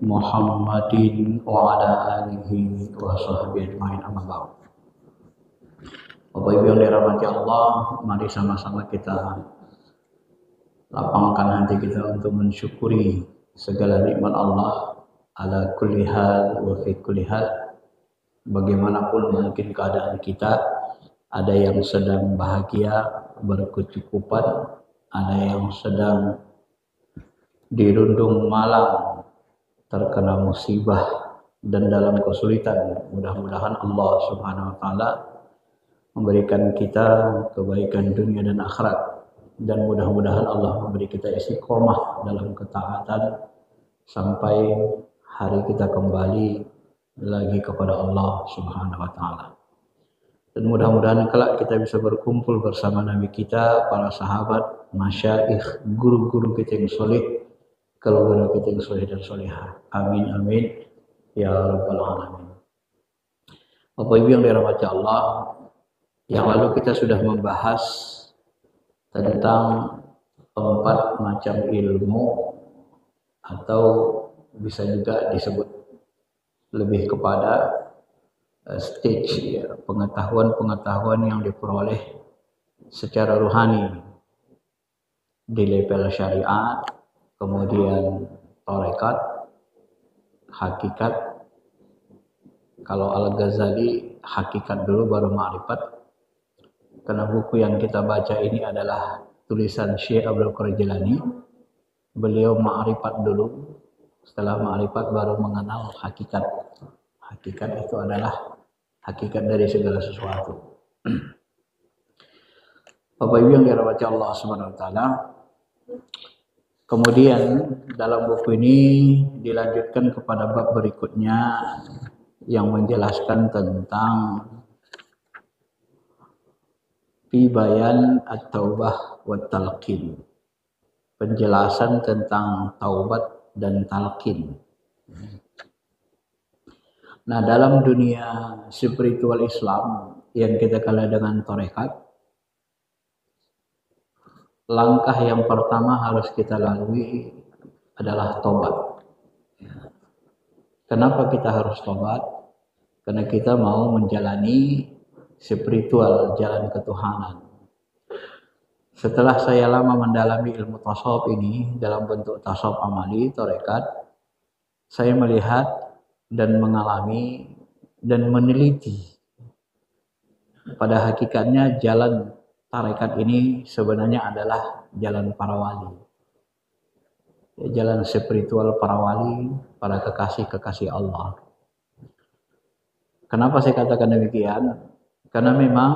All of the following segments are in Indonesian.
Muhammadin wa ala alihi wa sahbihi ajma'in, amma ba'd. Bapak Ibu yang dirahmati Allah, mari sama-sama kita lapangkan hati kita untuk mensyukuri segala nikmat Allah ala kulli hal wa fi kulli hal. Bagaimanapun mungkin keadaan kita, ada yang sedang bahagia, berkecukupan, ada yang sedang dirundung malam, terkena musibah dan dalam kesulitan. Mudah-mudahan Allah Subhanahu wa taala memberikan kita kebaikan dunia dan akhirat, dan mudah-mudahan Allah memberi kita istiqomah dalam ketaatan sampai hari kita kembali lagi kepada Allah Subhanahu wa taala. Dan mudah-mudahan kelak kita bisa berkumpul bersama Nabi kita, para sahabat, masyaikh, guru-guru kita yang soleh, keluarga kita yang soleh dan solehah. Amin amin ya rabbal alamin. Bapak Ibu yang dirahmati Allah, yang lalu kita sudah membahas tentang 4 macam ilmu, atau bisa juga disebut lebih kepada stage ya, pengetahuan-pengetahuan yang diperoleh secara rohani di level syariat, kemudian tarekat, hakikat. Kalau Al-Ghazali hakikat dulu baru ma'rifat, karena buku yang kita baca ini adalah tulisan Syekh Abdul Qadir Jilani. Beliau ma'rifat dulu, setelah ma'rifat baru mengenal hakikat. Hakikat itu adalah hakikat dari segala sesuatu. Bapak Ibu yang dirahmati Allah Subhanahu wa taala, kemudian dalam buku ini dilanjutkan kepada bab berikutnya yang menjelaskan tentang fi bayan at-taubah wa talqin. Penjelasan tentang taubat dan talqin. Nah, dalam dunia spiritual Islam yang kita kenal dengan tarekat, langkah yang pertama harus kita lalui adalah tobat. Kenapa kita harus tobat? Karena kita mau menjalani spiritual, jalan ketuhanan. Setelah saya lama mendalami ilmu tasawuf ini dalam bentuk tasawuf amali, tarekat, saya melihat dan mengalami dan meneliti pada hakikatnya jalan tarekat ini sebenarnya adalah jalan para wali, jalan spiritual para wali, para kekasih-kekasih Allah. Kenapa saya katakan demikian? Karena memang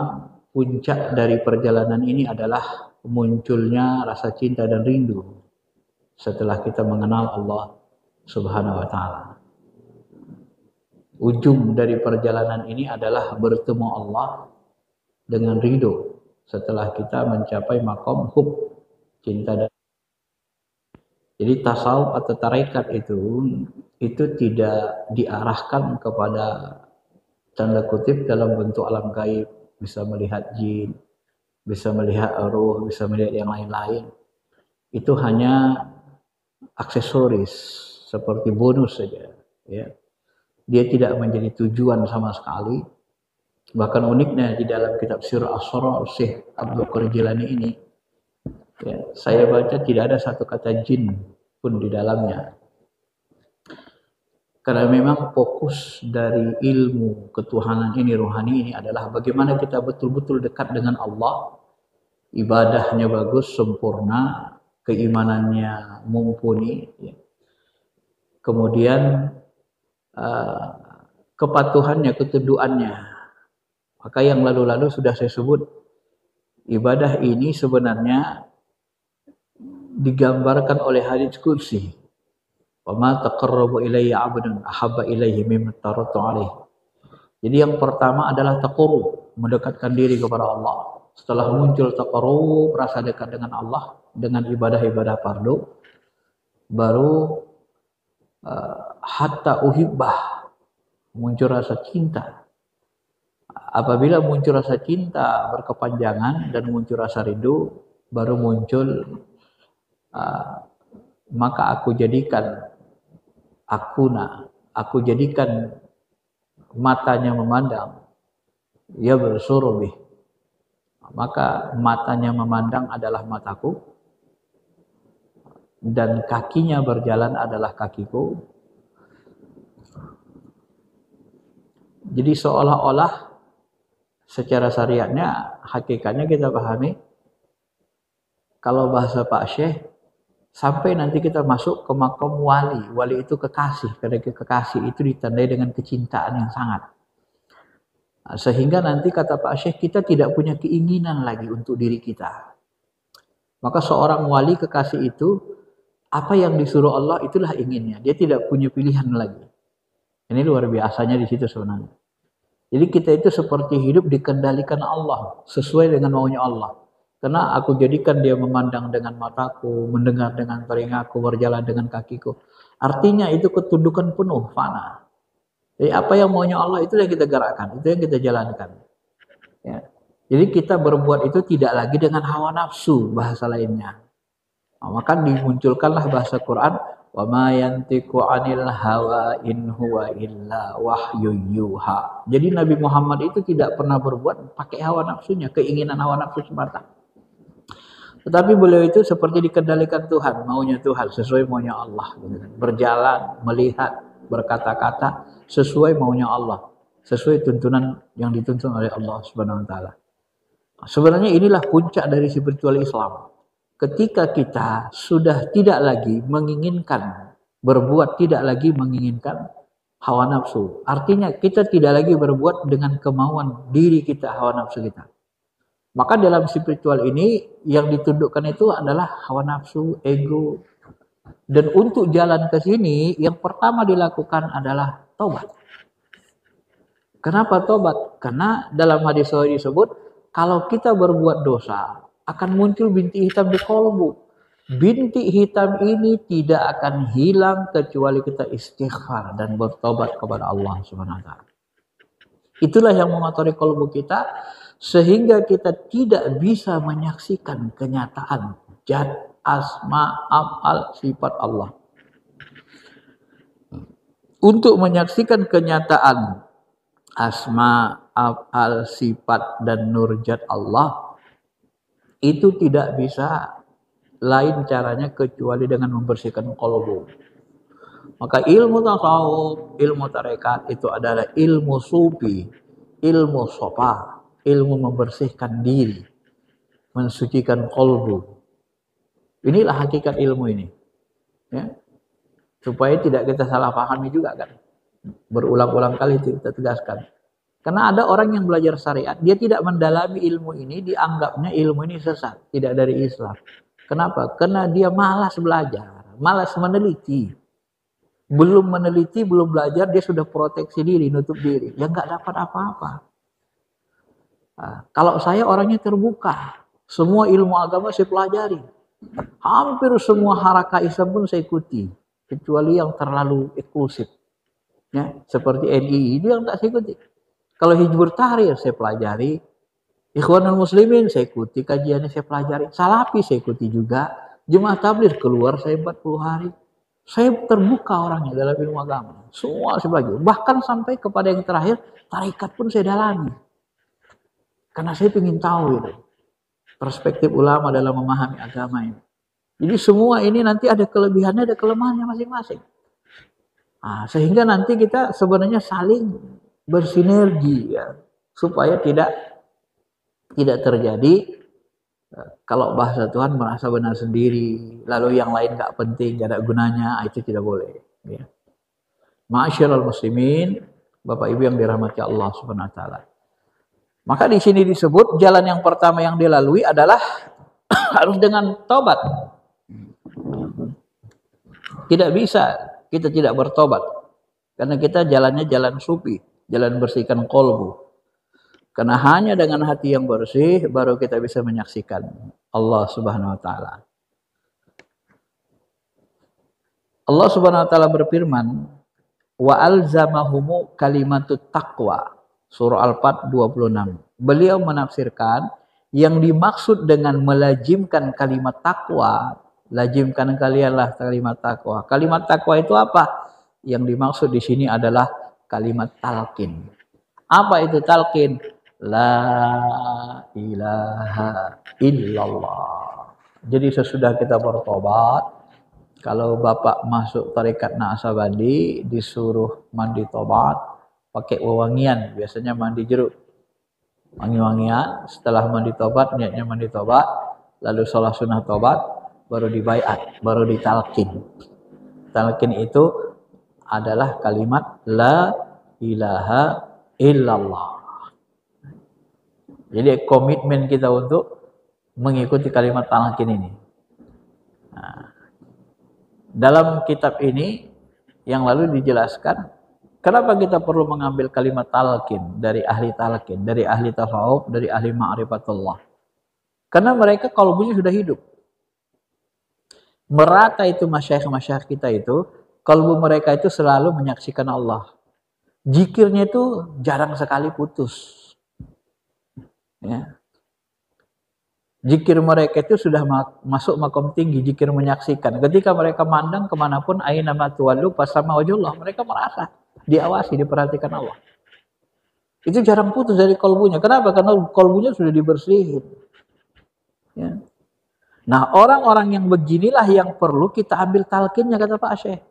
puncak dari perjalanan ini adalah munculnya rasa cinta dan rindu setelah kita mengenal Allah Subhanahu wa taala. Ujung dari perjalanan ini adalah bertemu Allah dengan ridho setelah kita mencapai makom hub, cinta. Dan jadi tasawuf atau tarekat itu tidak diarahkan kepada tanda kutip dalam bentuk alam gaib, bisa melihat jin, bisa melihat ruh, bisa melihat yang lain-lain. Itu hanya aksesoris, seperti bonus saja, ya. Dia tidak menjadi tujuan sama sekali. Bahkan uniknya di dalam kitab Sirr Asrar Syekh Abdul Qadir Jilani ini, ya, saya baca tidak ada satu kata jin pun di dalamnya. Karena memang fokus dari ilmu ketuhanan ini, rohani ini adalah bagaimana kita betul-betul dekat dengan Allah, ibadahnya bagus, sempurna, keimanannya mumpuni, ya. Kemudian kepatuhannya, ketundukannya. Maka yang lalu-lalu sudah saya sebut, ibadah ini sebenarnya digambarkan oleh hadits qudsi. Wa ma taqarrabu ilayya 'abdun ahabba ilayhi mimma tarattu alaihi. Jadi yang pertama adalah taqarrub, mendekatkan diri kepada Allah. Setelah muncul taqarrub, rasa dekat dengan Allah dengan ibadah-ibadah fardu, baru hatta uhibbah, muncul rasa cinta. Apabila muncul rasa cinta berkepanjangan dan muncul rasa rindu, baru muncul maka aku jadikan aku jadikan matanya memandang, ya bersurubih, maka matanya memandang adalah mataku, dan kakinya berjalan adalah kakiku. Jadi seolah-olah secara syariatnya, hakikatnya kita pahami, kalau bahasa Pak Syekh, sampai nanti kita masuk ke makam wali. Wali itu kekasih, karena kekasih itu ditandai dengan kecintaan yang sangat. Sehingga nanti kata Pak Syekh, kita tidak punya keinginan lagi untuk diri kita. Maka seorang wali kekasih itu, apa yang disuruh Allah itulah inginnya. Dia tidak punya pilihan lagi. Ini luar biasanya di situ sebenarnya. Jadi kita itu seperti hidup dikendalikan Allah, sesuai dengan maunya Allah. Karena aku jadikan dia memandang dengan mataku, mendengar dengan telingaku, berjalan dengan kakiku. Artinya itu ketundukan penuh, fana. Jadi apa yang maunya Allah itu yang kita gerakkan, itu yang kita jalankan. Ya. Jadi kita berbuat itu tidak lagi dengan hawa nafsu, bahasa lainnya. Nah, maka dimunculkanlah bahasa Quran, wa ma yantiqu 'anil hawa in huwa illa wahyun yuha. Jadi Nabi Muhammad itu tidak pernah berbuat pakai hawa nafsunya, keinginan hawa nafsu semata. Tetapi beliau itu seperti dikendalikan Tuhan, maunya Tuhan, sesuai maunya Allah. Berjalan, melihat, berkata-kata, sesuai maunya Allah. Sesuai tuntunan yang dituntun oleh Allah Subhanahu wa Ta'ala. Sebenarnya inilah puncak dari spiritual Islam. Ketika kita sudah tidak lagi menginginkan, berbuat tidak lagi menginginkan hawa nafsu. Artinya kita tidak lagi berbuat dengan kemauan diri kita, hawa nafsu kita. Maka dalam spiritual ini yang ditundukkan itu adalah hawa nafsu, ego. Dan untuk jalan ke sini yang pertama dilakukan adalah tobat. Kenapa tobat? Karena dalam hadis sahih disebut kalau kita berbuat dosa akan muncul bintik hitam di kolbu. Bintik hitam ini tidak akan hilang kecuali kita istighfar dan bertobat kepada Allah Subhanahu wa Ta'ala. Itulah yang mengotori kolbu kita, sehingga kita tidak bisa menyaksikan kenyataan zat, asma, af'al, sifat Allah. Untuk menyaksikan kenyataan asma, af'al, sifat, dan nur zat Allah, itu tidak bisa lain caranya kecuali dengan membersihkan kolbu. Maka ilmu tasawuf, ilmu tarekat itu adalah ilmu sufi, ilmu sofa, ilmu membersihkan diri, mensucikan kolbu. Inilah hakikat ilmu ini. Ya. Supaya tidak kita salah pahami juga kan. Berulang-ulang kali kita tegaskan. Karena ada orang yang belajar syariat, dia tidak mendalami ilmu ini, dianggapnya ilmu ini sesat, tidak dari Islam. Kenapa? Karena dia malas belajar, malas meneliti. Belum meneliti, belum belajar, dia sudah proteksi diri, nutup diri. Ya nggak dapat apa-apa. Nah, kalau saya orangnya terbuka, semua ilmu agama saya pelajari. Hampir semua harakah Islam pun saya ikuti, kecuali yang terlalu eksklusif. Ya, seperti NII itu yang tak saya ikuti. Kalau Hizbut Tahrir saya pelajari, Ikhwanul Muslimin saya ikuti, kajiannya saya pelajari, Salafi saya ikuti juga, Jemaah Tabligh keluar saya 40 hari. Saya terbuka orangnya dalam ilmu agama. Semua saya pelajari. Bahkan sampai kepada yang terakhir, tarekat pun saya dalami. Karena saya ingin tahu itu perspektif ulama dalam memahami agama ini. Jadi semua ini nanti ada kelebihannya, ada kelemahannya masing-masing. Nah, sehingga nanti kita sebenarnya saling bersinergi ya, supaya tidak terjadi kalau bahasa Tuhan merasa benar sendiri, lalu yang lain nggak penting, nggak ada gunanya, itu tidak boleh. Ya. Ma'asyiral muslimin, Bapak Ibu yang dirahmati Allah Subhanahu wa Ta'ala. Maka di sini disebut jalan yang pertama yang dilalui adalah harus dengan tobat. Tidak bisa kita tidak bertobat. Karena kita jalannya jalan sufi, jalan bersihkan kolbu. Karena hanya dengan hati yang bersih baru kita bisa menyaksikan Allah Subhanahu wa Ta'ala. Allah Subhanahu wa Ta'ala berfirman, wa alzamahumu kalimatut taqwa. Surah Al-Fat 26. Beliau menafsirkan yang dimaksud dengan melazimkan kalimat takwa, lazimkan kalianlah kalimat takwa. Kalimat takwa itu apa? Yang dimaksud di sini adalah kalimat talqin. Apa itu talqin? La ilaha illallah. Jadi sesudah kita bertobat, kalau bapak masuk tarekat Naqsabandi disuruh mandi tobat pakai wewangian, biasanya mandi jeruk. Wangi-wangian, setelah mandi tobat, niatnya mandi tobat, lalu sholat sunnah tobat, baru dibaiat, baru ditalqin. Talqin itu adalah kalimat la ilaha illallah. Jadi komitmen kita untuk mengikuti kalimat talqin ini. Nah, dalam kitab ini yang lalu dijelaskan kenapa kita perlu mengambil kalimat talqin dari ahli talqin, dari ahli tasawuf, dari ahli ma'rifatullah. Karena mereka kalbunya sudah hidup. Merata itu masyayikh-masyayikh kita itu, kalbu mereka itu selalu menyaksikan Allah. Zikirnya itu jarang sekali putus. Ya. Zikir mereka itu sudah masuk makom tinggi, zikir menyaksikan. Ketika mereka mandang kemanapun, aina ma tuwallu fasama wajhullah, mereka merasa diawasi, diperhatikan Allah. Itu jarang putus dari kalbunya. Kenapa? Karena kalbunya sudah dibersihin. Ya. Nah, orang-orang yang beginilah yang perlu kita ambil talqinnya, kata Pak Syekh.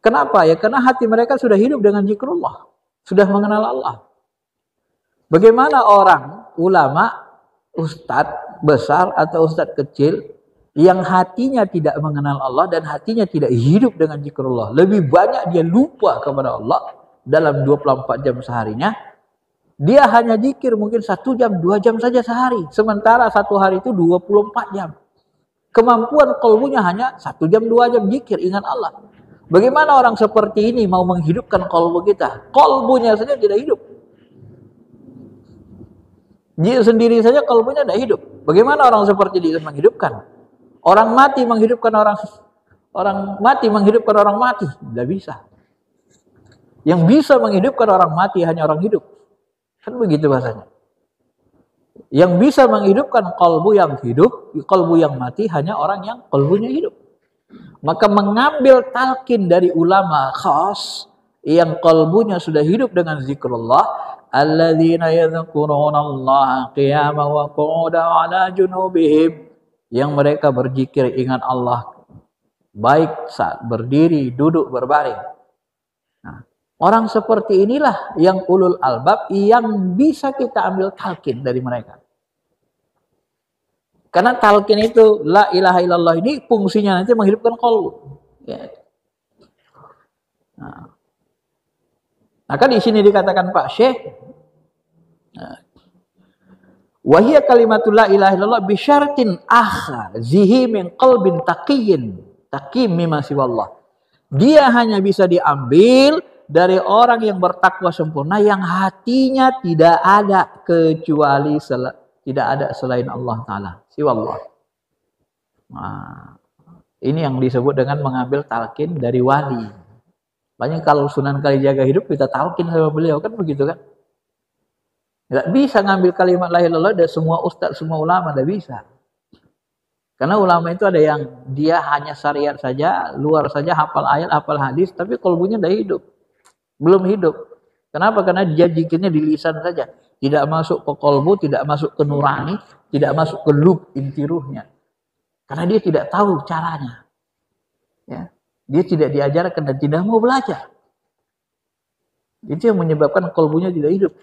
Kenapa? Ya karena hati mereka sudah hidup dengan zikrullah, sudah mengenal Allah. Bagaimana orang, ulama, ustadz besar atau ustadz kecil yang hatinya tidak mengenal Allah dan hatinya tidak hidup dengan zikrullah, lebih banyak dia lupa kepada Allah dalam 24 jam seharinya. Dia hanya zikir mungkin 1 jam, 2 jam saja sehari. Sementara 1 hari itu 24 jam. Kemampuan kalbunya hanya 1 jam, 2 jam zikir, ingat Allah. Bagaimana orang seperti ini mau menghidupkan kalbu kita? Kalbunya saja tidak hidup. Dia sendiri saja kalbunya tidak hidup. Bagaimana orang seperti dia menghidupkan? Orang mati menghidupkan orang mati menghidupkan orang mati, tidak bisa. Yang bisa menghidupkan orang mati hanya orang hidup. Kan begitu bahasanya. Yang bisa menghidupkan kalbu yang hidup, kalbu yang mati hanya orang yang kalbunya hidup. Maka mengambil talqin dari ulama khas yang kalbunya sudah hidup dengan zikrullah, alladzina yadhkuruna Allah qiyaman wa qu'udan 'ala junubihim, yang mereka berzikir ingat Allah baik saat berdiri, duduk, berbaring. Nah, orang seperti inilah yang ulul albab yang bisa kita ambil talqin dari mereka. Karena talqin itu la ilaha illallah ini fungsinya nanti menghidupkan qalbu. Ya. Nah, maka di sini dikatakan Pak Syekh, wa hiya kalimatul la ilaha illallah bi syartin akhazihi min qalbin taqiyyin taqim mimma siwallah. Dia hanya bisa diambil dari orang yang bertakwa sempurna yang hatinya tidak ada kecuali tidak ada selain Allah Ta'ala, siwallah. Nah, ini yang disebut dengan mengambil talqin dari wali. Banyak kalau Sunan Kalijaga hidup kita talqin sama beliau, kan begitu kan? Tidak bisa ngambil kalimat la ilaha illallah dari semua ustaz, semua ulama, tidak bisa. Karena ulama itu ada yang dia hanya syariat saja, luar saja, hafal ayat, hafal hadis, tapi kalbunya tidak hidup. Belum hidup. Kenapa? Karena dia zikirnya di lisan saja. Tidak masuk ke kalbu, tidak masuk ke nurani, tidak masuk ke lub, inti ruhnya. Karena dia tidak tahu caranya. Ya. Dia tidak diajarkan dan tidak mau belajar. Itu yang menyebabkan kalbunya tidak hidup.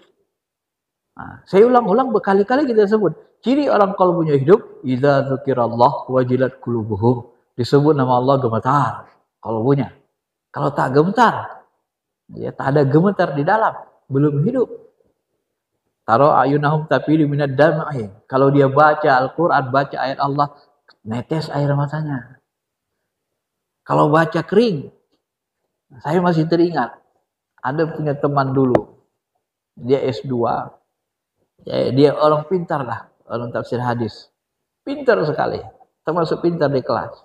Nah, saya ulang-ulang berkali-kali kita sebut. Ciri orang kalbunya hidup, idza dzukirallah wajilat qulubuhum. Disebut nama Allah gemetar kalbunya. Kalau tak gemetar, ya tak ada gemetar di dalam, belum hidup. Taro ayunahum tafidu minad dam'i. Kalau dia baca Al-Qur'an, baca ayat Allah, netes air matanya. Kalau baca kering. Saya masih teringat. Ada punya teman dulu. Dia S2. Ya, dia orang pintar lah, orang tafsir hadis. Pintar sekali. Termasuk pintar di kelas.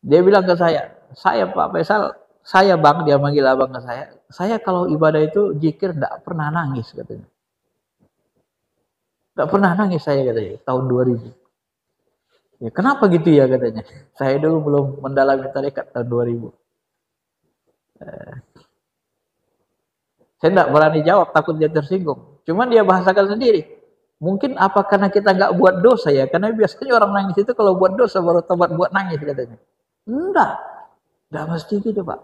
Dia bilang ke saya Pak Faisal, saya bang, dia manggil abang ke saya kalau ibadah itu zikir tidak pernah nangis katanya. Tidak pernah nangis saya katanya, tahun 2000. Ya, kenapa gitu ya katanya? Saya dulu belum mendalami tarekat tahun 2000. Saya tidak berani jawab, takut dia tersinggung. Cuman dia bahasakan sendiri. Mungkin apa karena kita nggak buat dosa ya? Karena biasanya orang nangis itu kalau buat dosa baru tobat buat nangis katanya. Enggak mesti gitu Pak.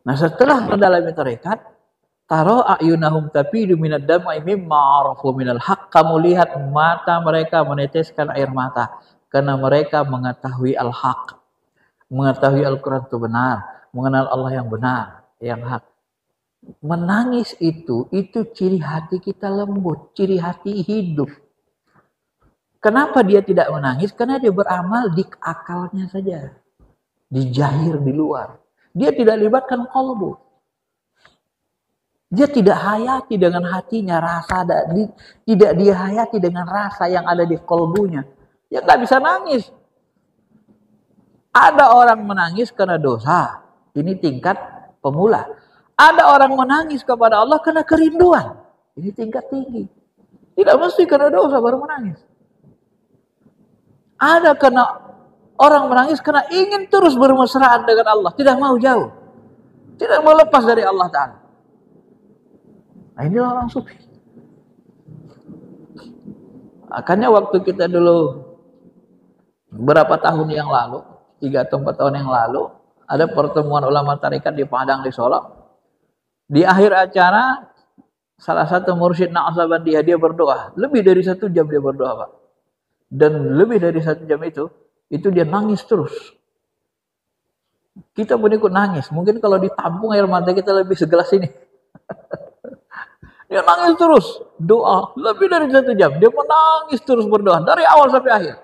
Nah setelah mendalami tarekat, taro ayunahum tafidu minad dam'i mimma arafu minal haq. Kamu lihat mata mereka meneteskan air mata karena mereka mengetahui al-haq, mengetahui Al-Quran itu benar, mengenal Allah yang benar, yang hak. Menangis itu ciri hati kita lembut, ciri hati hidup. Kenapa dia tidak menangis? Karena dia beramal di akalnya saja, di zahir, di luar. Dia tidak libatkan qalbu. Dia tidak hayati dengan hatinya rasa, tidak dia hayati dengan rasa yang ada di qalbunya. Ya nggak bisa nangis. Ada orang menangis karena dosa. Ini tingkat pemula. Ada orang menangis kepada Allah karena kerinduan. Ini tingkat tinggi. Tidak mesti karena dosa baru menangis. Ada karena orang menangis karena ingin terus bermesraan dengan Allah. Tidak mau jauh. Tidak mau lepas dari Allah Ta'ala. Nah inilah orang sufi. Makanya waktu kita dulu berapa tahun yang lalu, 3 atau 4 tahun yang lalu, ada pertemuan ulama tarekat di Padang di Solo. Di akhir acara, salah satu mursyid Naqsabandiyah dia berdoa. Lebih dari 1 jam dia berdoa, Pak. Dan lebih dari 1 jam itu dia nangis terus. Kita pun ikut nangis. Mungkin kalau ditampung air mata kita lebih segelas ini. Dia nangis terus. Doa lebih dari 1 jam. Dia menangis terus berdoa. Dari awal sampai akhir.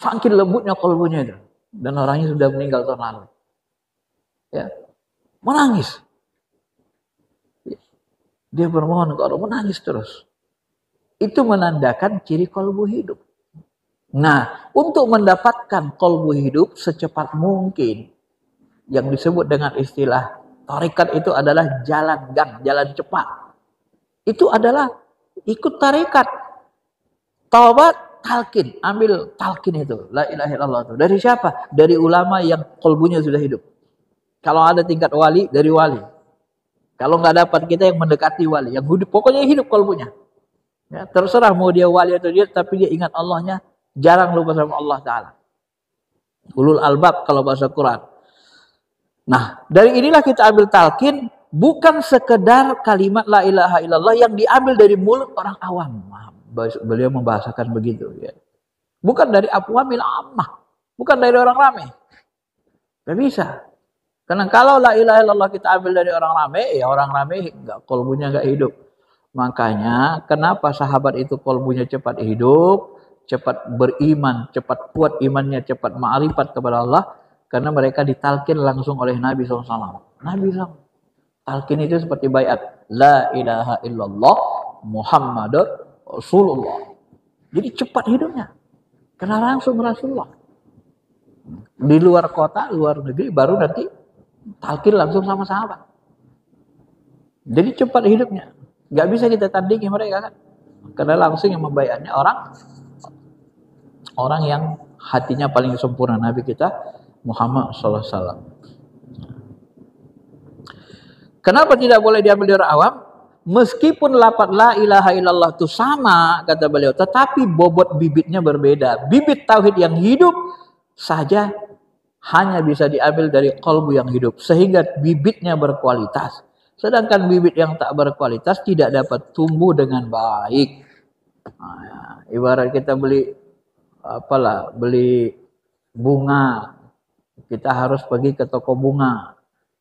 Saking lembutnya kalbunya itu. Dan orangnya sudah meninggal tahun lalu. Ya, menangis. Dia bermohon ke Allah, menangis terus. Itu menandakan ciri kalbu hidup. Nah, untuk mendapatkan kalbu hidup secepat mungkin, yang disebut dengan istilah tarekat itu adalah jalan gang, jalan cepat. Itu adalah ikut tarekat. Taubat, talqin, ambil talqin itu, la ilaha illallah itu. Dari siapa? Dari ulama yang kalbunya sudah hidup. Kalau ada tingkat wali, dari wali. Kalau nggak dapat kita yang mendekati wali, yang hidup, pokoknya hidup kalbunya. Ya, terserah mau dia wali atau dia, tapi dia ingat Allahnya, jarang lupa sama Allah Ta'ala. Ulul albab kalau bahasa Quran. Nah, dari inilah kita ambil talqin, bukan sekedar kalimat la ilaha illallah yang diambil dari mulut orang awam. Beliau membahasakan begitu. Ya. Bukan dari afwamil ammah, bukan dari orang ramai. Gak bisa. Karena kalau la ilaha illallah kita ambil dari orang ramai, ya orang ramai kalbunya nggak hidup. Makanya kenapa sahabat itu kalbunya cepat hidup, cepat beriman, cepat kuat imannya, cepat ma'rifat kepada Allah, karena mereka ditalkin langsung oleh Nabi SAW. Nabi SAW. Talqin itu seperti bayat, la ilaha illallah Muhammadur Rasulullah. Jadi cepat hidupnya, karena langsung Rasulullah. Di luar kota, luar negeri, baru nanti talqin langsung sama sahabat. Jadi cepat hidupnya. Gak bisa kita tandingi mereka kan. Karena langsung yang membayarnya orang yang hatinya paling sempurna, Nabi kita Muhammad SAW. Kenapa tidak boleh diambil dari orang awam? Meskipun lafaz la ilaha illallah itu sama, kata beliau, tetapi bobot bibitnya berbeda. Bibit tauhid yang hidup saja hanya bisa diambil dari qalbu yang hidup, sehingga bibitnya berkualitas. Sedangkan bibit yang tak berkualitas tidak dapat tumbuh dengan baik. Nah, ibarat kita beli bunga, kita harus pergi ke toko bunga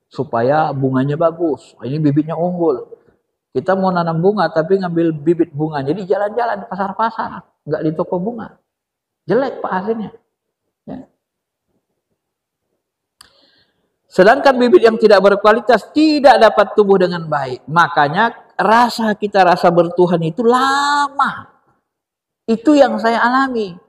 supaya bunganya bagus. Ini bibitnya unggul. Kita mau nanam bunga tapi ngambil bibit bunga, jadi jalan-jalan di pasar-pasar, nggak di toko bunga. Jelek Pak hasilnya. Ya. Sedangkan bibit yang tidak berkualitas tidak dapat tumbuh dengan baik. Makanya rasa bertuhan itu lama. Itu yang saya alami.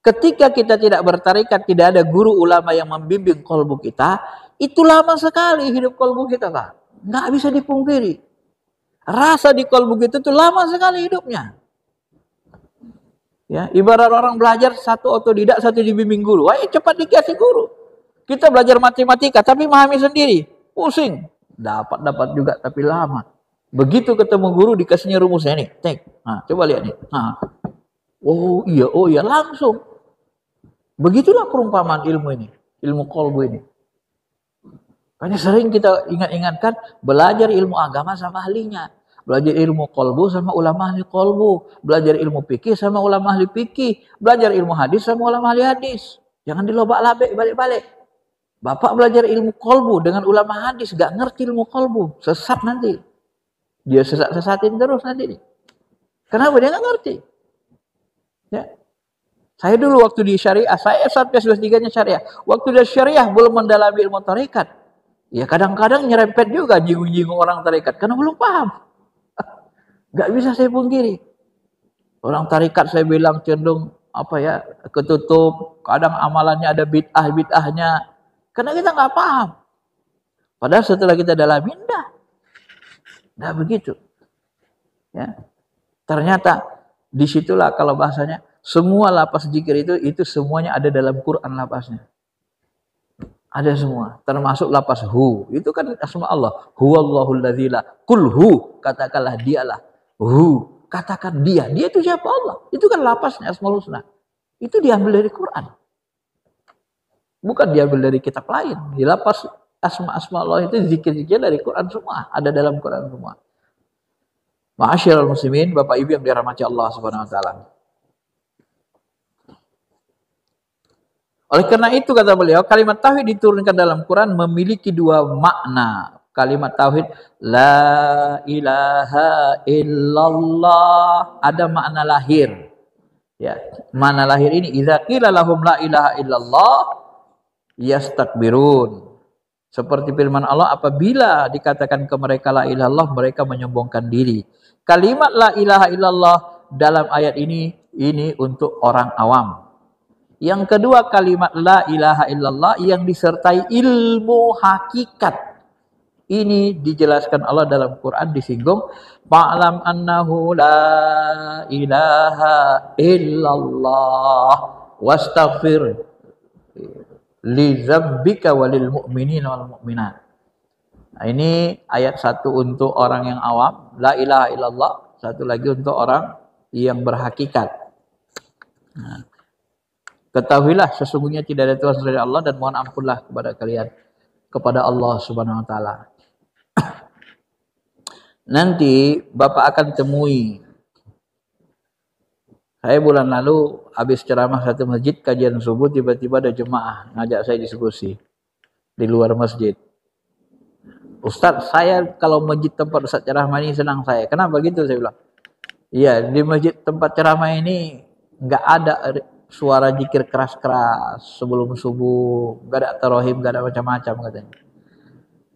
Ketika kita tidak bertarekat, tidak ada guru ulama yang membimbing kalbu kita, itu lama sekali hidup kalbu kita, Pak. Nggak bisa dipungkiri. Rasa di kalbu kita itu lama sekali hidupnya. Ya, ibarat orang belajar, satu otodidak, satu dibimbing guru. Wah, cepat dikasih guru. Kita belajar matematika, tapi memahami sendiri. pusing. Dapat juga tapi lama. Begitu ketemu guru dikasihnya rumusnya nih, cek. Nah, coba lihat nih. Nah. Oh iya, langsung. Begitulah perumpamaan ilmu ini, ilmu kolbu ini. Karena sering kita ingatkan belajar ilmu agama sama ahlinya. Belajar ilmu kolbu sama ulama ahli kolbu. Belajar ilmu fikih sama ulama ahli fikih. Belajar ilmu hadis sama ulama ahli hadis. Jangan dilobak-labek balik-balik. Bapak belajar ilmu kolbu dengan ulama hadis, gak ngerti ilmu kolbu. Sesat nanti. Dia sesat-sesatin terus nanti. Kenapa? Dia gak ngerti. Ya. Saya dulu waktu di syariah, saya Satgas 23-nya syariah. Waktu di syariah belum mendalami ilmu tarekat. Ya kadang-kadang nyerempet juga jinggung-jinggung orang tarekat karena belum paham. Gak bisa saya pungkiri. Orang tarekat saya bilang cenderung ketutup. Kadang amalannya ada bid'ah-bid'ahnya. Karena kita nggak paham. Padahal setelah kita dalami, enggak begitu. Ya. Ternyata disitulah kalau bahasanya semua lapas zikir itu semuanya ada dalam Quran lapasnya. Ada semua, termasuk lapas hu. Itu kan asma Allah. Huwallahul ladzila. Qul hu, katakanlah dialah. Hu, katakan dia. Dia itu siapa? Allah. Itu kan lapasnya Asmaul Husna. Itu diambil dari Quran. Bukan diambil dari kitab lain. Di lapas asma Allah itu zikir-zikir dari Quran semua. Ada dalam Quran semua. Ma'asyiral muslimin, Bapak Ibu yang dirahmati Allah Subhanahu wa taala. Oleh karena itu kata beliau, kalimat tauhid diturunkan dalam Quran memiliki dua makna. Kalimat tauhid la ilaha illallah ada makna lahir. Ya, makna lahir ini idza qila lahum la ilaha illallah yastakbirun. Seperti firman Allah, apabila dikatakan ke mereka la ilaha illallah, mereka menyombongkan diri. Kalimat la ilaha illallah dalam ayat ini untuk orang awam. Yang kedua kalimat la ilaha illallah yang disertai ilmu hakikat. Ini dijelaskan Allah dalam Quran disinggung. Fa'lam annahu la ilaha illallah wastaghfir li dzambika walil mu'minina wal mu'minat. Nah, ini ayat satu untuk orang yang awam, la ilaha illallah. Satu lagi untuk orang yang berhakikat. Nah, ketahuilah sesungguhnya tidak ada Tuhan selain Allah dan mohon ampunlah kepada kalian, kepada Allah Subhanahu wa taala. Nanti Bapak akan temui. Saya bulan lalu habis ceramah satu masjid kajian subuh, tiba-tiba ada jemaah ngajak saya diskusi di luar masjid. Ustadz, saya kalau masjid tempat Ustadz ceramah ini senang saya. Kenapa gitu? Saya bilang. Iya, di masjid tempat ceramah ini nggak ada suara zikir keras-keras sebelum subuh, gak ada tarohim, gak ada macam-macam katanya.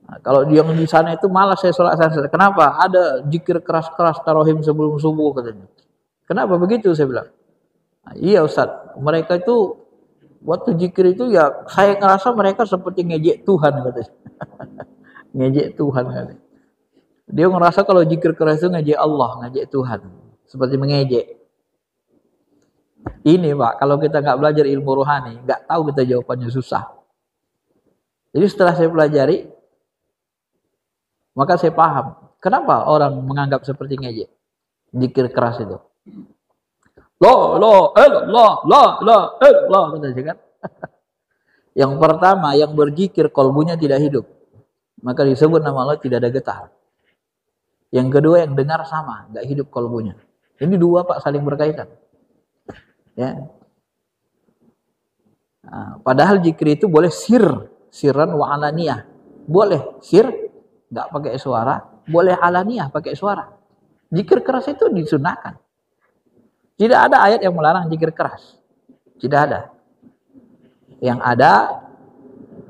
Nah, kalau dia di sana itu malah saya sholat sana. Kenapa? Ada zikir keras-keras tarohim sebelum subuh katanya. Kenapa begitu? Saya bilang. Nah, iya Ustaz, mereka itu waktu zikir itu ya saya ngerasa mereka seperti ngejek Tuhan katanya. Ngejek Tuhan katanya. Dia ngerasa kalau zikir keras itu ngejek Allah, ngejek Tuhan, seperti mengejek. Ini Pak, kalau kita nggak belajar ilmu rohani, nggak tahu kita jawabannya susah. Jadi setelah saya pelajari, maka saya paham kenapa orang menganggap seperti ngejek zikir keras itu. La kan? Yang pertama, yang berzikir kolbunya tidak hidup, maka disebut nama Allah tidak ada getar. Yang kedua, yang dengar sama, nggak hidup kolbunya. Ini dua Pak saling berkaitan. Ya. Nah, padahal zikir itu boleh sirran wa alaniyah. Boleh sir nggak pakai suara, boleh alaniyah pakai suara. Zikir keras itu disunahkan. Tidak ada ayat yang melarang zikir keras. Tidak ada. Yang ada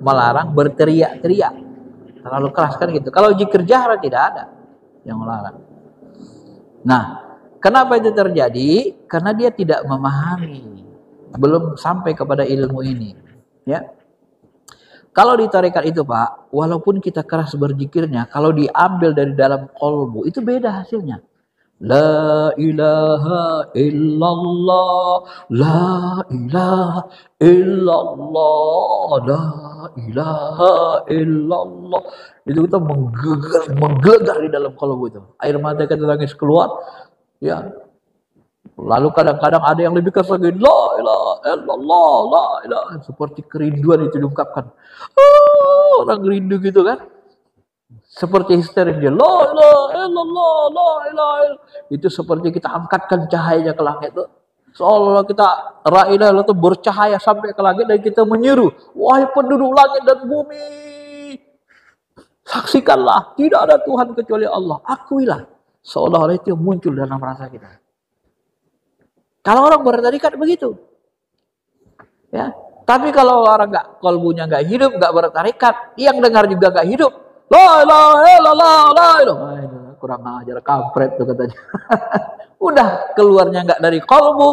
melarang berteriak-teriak. Terlalu keras kan gitu. Kalau zikir jahra tidak ada yang melarang. Nah, kenapa itu terjadi? Karena dia tidak memahami, belum sampai kepada ilmu ini. Ya, kalau di tarekat itu Pak, walaupun kita keras berzikirnya, kalau diambil dari dalam kolbu itu beda hasilnya. La ilaha illallah, la ilaha illallah, la ilaha illallah. Itu kita menggelegar di dalam kalbu itu. Air mata kita nangis keluar. Ya. Lalu kadang-kadang ada yang lebih keras lagi. La ilaha illallah, la ilaha. Seperti kerinduan itu diungkapkan. Orang rindu gitu kan. Seperti histeris dia. La ilaha illallah, la ilaha illallah. Itu seperti kita angkatkan cahayanya ke langit itu. Seolah-olah kita la ilaha illallah itu bercahaya sampai ke langit dan kita menyeru, wahai penduduk langit dan bumi, saksikanlah tidak ada Tuhan kecuali Allah. Akuilah. Seolah-olah itu muncul dalam rasa kita. Kalau orang bertarikat begitu, ya. Tapi kalau orang kalbunya nggak hidup, nggak bertarikat, yang dengar juga nggak hidup. La ilaha illallah, la ilaha. Kurang ajar, kampret tuh katanya. Udah keluarnya nggak dari kalbu,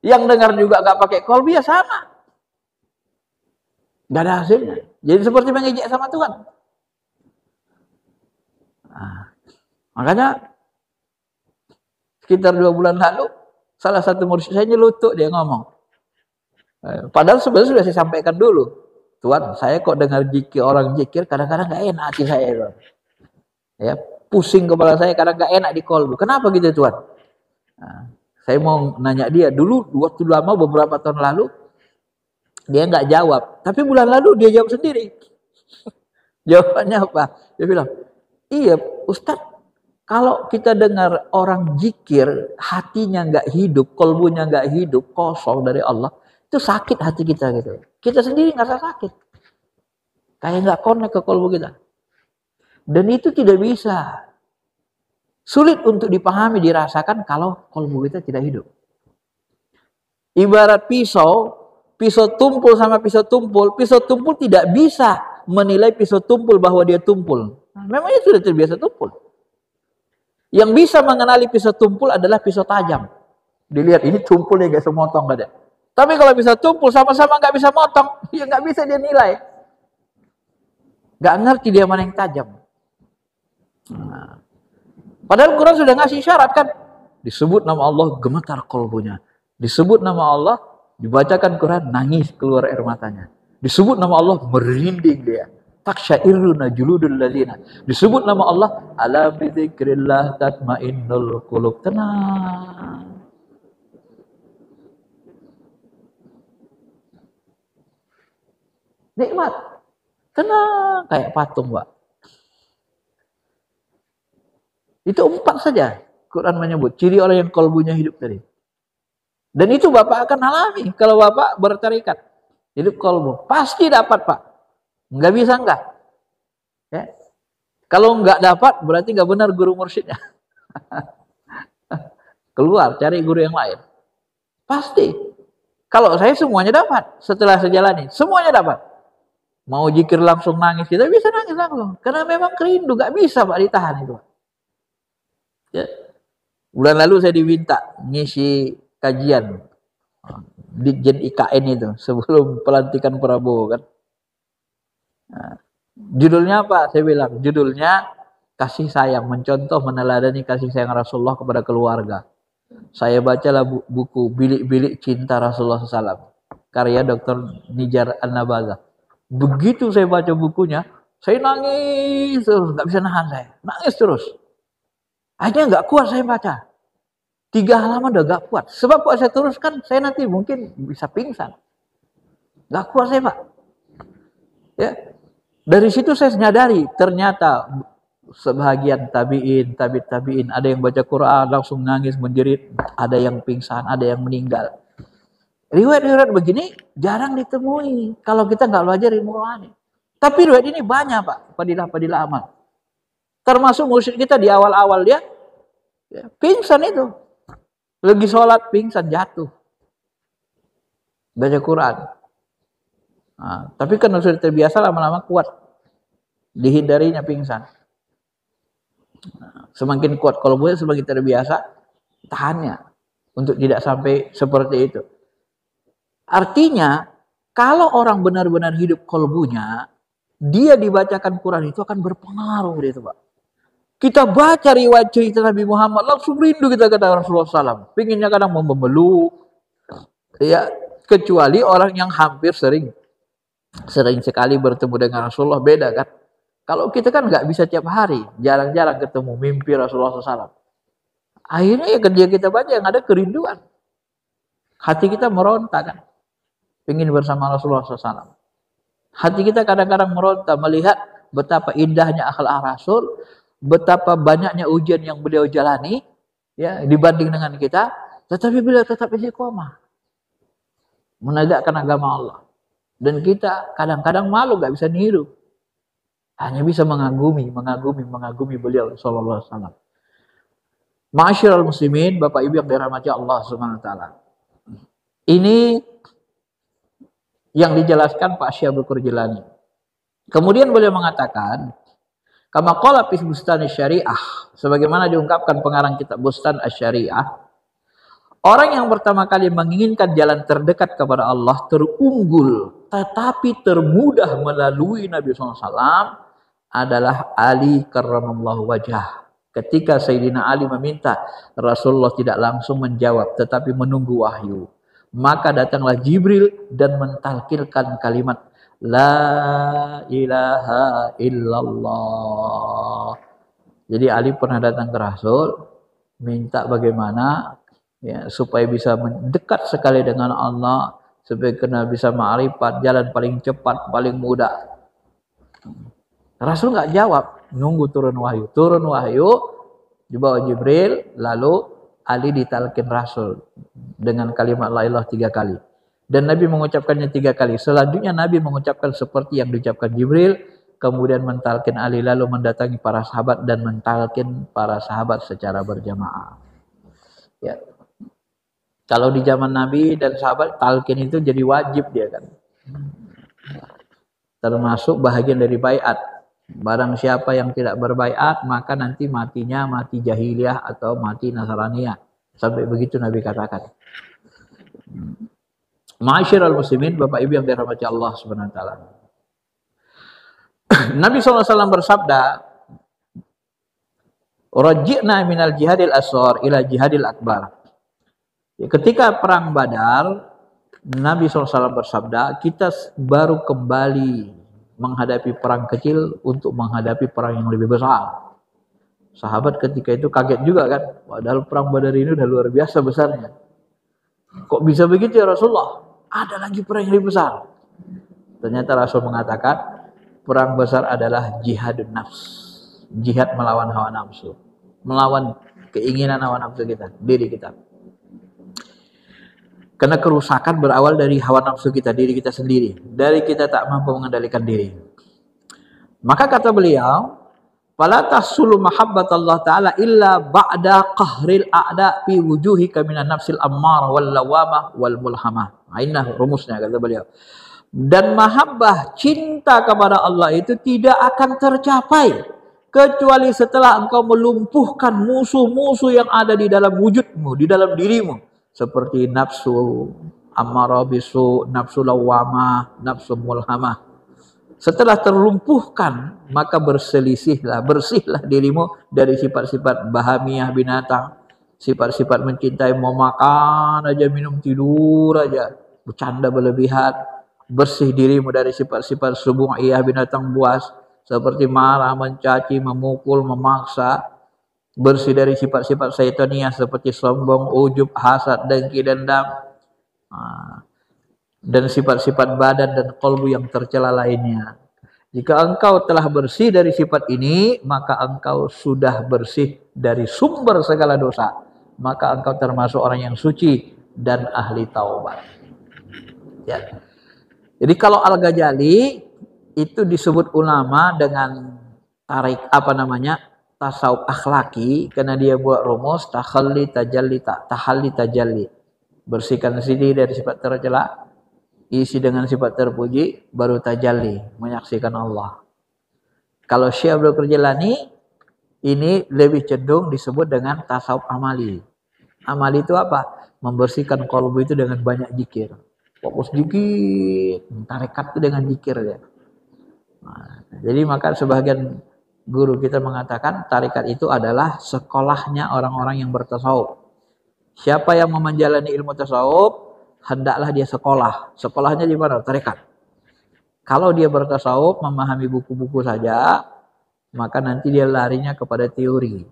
yang dengar juga nggak pakai kalbu, ya sama. Nggak ada hasilnya. Jadi seperti mengejek sama Tuhan. Nah, makanya sekitar 2 bulan lalu, salah satu murid saya nyelutuk, dia ngomong. Padahal sebenarnya sudah saya sampaikan dulu. Tuhan, saya kok dengar zikir, orang zikir, kadang-kadang nggak enak hati saya. Ya, pusing kepala saya, kadang nggak enak di kalbu. Kenapa gitu Tuhan? Nah, saya mau nanya dia. Dulu, waktu lama, beberapa tahun lalu, dia nggak jawab. Tapi bulan lalu dia jawab sendiri. Jawabannya apa? Dia bilang, iya Ustadz, kalau kita dengar orang zikir, hatinya nggak hidup, kalbunya nggak hidup, kosong dari Allah, itu sakit hati kita gitu. Kita sendiri ngerasa sakit. Kayak nggak connect ke kalbu kita. Dan itu tidak bisa. Sulit untuk dipahami, dirasakan kalau kalbu kita tidak hidup. Ibarat pisau tumpul sama pisau tumpul tidak bisa menilai pisau tumpul bahwa dia tumpul. Memangnya sudah terbiasa tumpul. Yang bisa mengenali pisau tumpul adalah pisau tajam. Dilihat ini tumpulnya gak semotong, gak ada. Tapi kalau pisau tumpul sama-sama gak bisa motong, ya gak bisa dia nilai. Gak ngerti dia mana yang tajam. Nah, padahal Quran sudah ngasih syarat kan. Disebut nama Allah, gemetar kalbunya. Disebut nama Allah, dibacakan Quran, nangis keluar air matanya. Disebut nama Allah, merinding dia. Taksyairuna juludul ladzina. Disebut nama Allah, ala bidzikrillah tatmainnul qulub. Tenang. Nikmat. Tenang, kayak patung, Pak. Itu 4 saja Quran menyebut ciri orang yang kalbunya hidup tadi. Dan itu Bapak akan alami kalau Bapak bertarikat. Hidup kalbu. Pasti dapat, Pak. Nggak bisa enggak. Ya. Kalau nggak dapat, berarti nggak benar guru mursyidnya. Keluar, cari guru yang lain. Pasti. Kalau saya semuanya dapat. Setelah saya jalani, semuanya dapat. Mau zikir langsung nangis, kita bisa nangis langsung. Karena memang kerindu, nggak bisa Pak ditahan itu. Ya. Bulan lalu saya diminta ngisi kajian Ditjen IKN itu sebelum pelantikan Prabowo kan. Nah, judulnya apa? Saya bilang judulnya kasih sayang, mencontoh meneladani kasih sayang Rasulullah kepada keluarga. Saya bacalah buku Bilik-bilik Cinta Rasulullah SAW karya Dr. Nijar An-Nabaza. Begitu saya baca bukunya, saya nangis terus, nggak bisa nahan saya, nangis terus. Akhirnya nggak kuat saya baca. 3 halaman udah nggak kuat. Sebab kalau saya teruskan, saya nanti mungkin bisa pingsan. Nggak kuat saya Pak. Ya, dari situ saya menyadari ternyata sebahagian tabi'in, ada yang baca Quran langsung nangis menjerit, ada yang pingsan, ada yang meninggal. Riwayat-riwayat begini jarang ditemui kalau kita nggak belajar ilmu rohani. Tapi riwayat ini banyak Pak, fadilah-fadilah amal. Termasuk mursyid kita di awal-awal dia ya, pingsan itu. Lagi sholat pingsan jatuh. Baca Quran. Nah, tapi kan sudah terbiasa lama-lama kuat. Dihindarinya pingsan. Nah, semakin kuat kalau boleh semakin terbiasa tahannya untuk tidak sampai seperti itu. Artinya kalau orang benar-benar hidup kalbunya, dia dibacakan Quran itu akan berpengaruh gitu Pak. Kita baca riwayat cerita Nabi Muhammad langsung rindu kita kata Rasulullah SAW. Pinginnya kadang mau memeluk, ya kecuali orang yang hampir sering sering sekali bertemu dengan Rasulullah, beda kan. Kalau kita kan nggak bisa tiap hari, jarang-jarang ketemu mimpi Rasulullah SAW. Akhirnya ya kerja kita baca yang ada kerinduan. Hati kita meronta kan, ingin bersama Rasulullah SAW. Hati kita kadang-kadang meronta melihat betapa indahnya akhlak Rasul, betapa banyaknya ujian yang beliau jalani, ya dibanding dengan kita, tetapi beliau tetap istiqomah menegakkan agama Allah. Dan kita kadang-kadang malu, nggak bisa niru, hanya bisa mengagumi beliau Sallallahu Alaihi Wasallam. Ma'asyiral muslimin, Bapak Ibu yang dirahmati Allah Subhanahu Wa Taala. Ini yang dijelaskan Pak Syekh Al-Qurjilani. Kemudian beliau mengatakan, kama qala fi Bustan Syariah, sebagaimana diungkapkan pengarang kitab Bustan Asy-Syariah, orang yang pertama kali menginginkan jalan terdekat kepada Allah, terunggul tetapi termudah melalui Nabi SAW adalah Ali karramallahu wajhah. Ketika Sayyidina Ali meminta, Rasulullah tidak langsung menjawab tetapi menunggu wahyu. Maka datanglah Jibril dan mentalkilkan kalimat La ilaha illallah. Jadi Ali pernah datang ke Rasul, minta bagaimana ya, supaya bisa mendekat sekali dengan Allah, supaya kena bisa ma'rifat, jalan paling cepat, paling mudah. Rasul nggak jawab, nunggu turun wahyu. Turun wahyu, dibawa Jibril, lalu Ali ditalkin Rasul dengan kalimat la ilaha 3 kali. Dan Nabi mengucapkannya 3 kali. Selanjutnya Nabi mengucapkan seperti yang diucapkan Jibril, kemudian mentalkin Ali, lalu mendatangi para sahabat dan mentalkin para sahabat secara berjamaah. Ya. Kalau di zaman Nabi dan sahabat, talqin itu jadi wajib dia kan. Termasuk bahagian dari baiat. Barang siapa yang tidak berbaiat, maka nanti matinya mati jahiliyah atau mati Nasraniyah. Sampai begitu Nabi katakan. Ma'asyiral muslimin, Bapak Ibu yang dirahmati Allah Subhanahu wa taala. Nabi SAW bersabda, "Raji'na minal jihadil asghar ila jihadil akbar." Ketika perang Badar, Nabi SAW bersabda, kita baru kembali menghadapi perang kecil untuk menghadapi perang yang lebih besar. Sahabat ketika itu kaget juga kan, padahal perang Badar ini udah luar biasa besarnya. Kok bisa begitu ya Rasulullah? Ada lagi perang yang lebih besar. Ternyata Rasul mengatakan, perang besar adalah jihadun nafs. Jihad melawan hawa nafsu. Melawan keinginan hawa nafsu kita, diri kita. Karena kerusakan berawal dari hawa nafsu kita, diri kita sendiri. Dari kita tak mampu mengendalikan diri. Maka kata beliau, "Fala tahsulu mahabbatullah ta'ala illa ba'da qahril a'da fi wujuhika minan nafsil ammar wal lawamah wal mulhamah." Nah, rumusnya kata beliau. Dan mahabbah, cinta kepada Allah itu tidak akan tercapai kecuali setelah engkau melumpuhkan musuh-musuh yang ada di dalam wujudmu, di dalam dirimu. Seperti nafsu ammarah bisu, nafsu lawamah, nafsu mulhamah. Setelah terlumpuhkan, maka bersihlah dirimu dari sifat-sifat bahamiyah binatang, sifat-sifat mencintai, mau makan aja, minum, tidur aja, bercanda berlebihan. Bersih dirimu dari sifat-sifat subu'iyah binatang buas, seperti marah, mencaci, memukul, memaksa. Bersih dari sifat-sifat syaitaniyah seperti sombong, ujub, hasad, dengki, dendam. Dan sifat-sifat badan dan qalbu yang tercela lainnya. Jika engkau telah bersih dari sifat ini, maka engkau sudah bersih dari sumber segala dosa. Maka engkau termasuk orang yang suci dan ahli taubat. Ya. Jadi kalau Al-Ghazali itu disebut ulama dengan tarik tasawuf akhlaki, karena dia buat rumus tahalli tajalli. Bersihkan diri dari sifat tercela, isi dengan sifat terpuji, baru tajalli, menyaksikan Allah. Kalau Syekh Abdul Qurjilani ini lebih cenderung disebut dengan tasawuf amali. Amali itu apa? Membersihkan qalbu itu dengan banyak zikir. Fokus zikir, tarekat itu dengan zikir ya. Nah, jadi maka sebagian guru kita mengatakan tarekat itu adalah sekolahnya orang-orang yang bertasawuf. Siapa yang mau menjalani ilmu tasawuf, hendaklah dia sekolah. Sekolahnya di mana? Tarekat. Kalau dia bertasawuf, memahami buku-buku saja, maka nanti dia larinya kepada teori.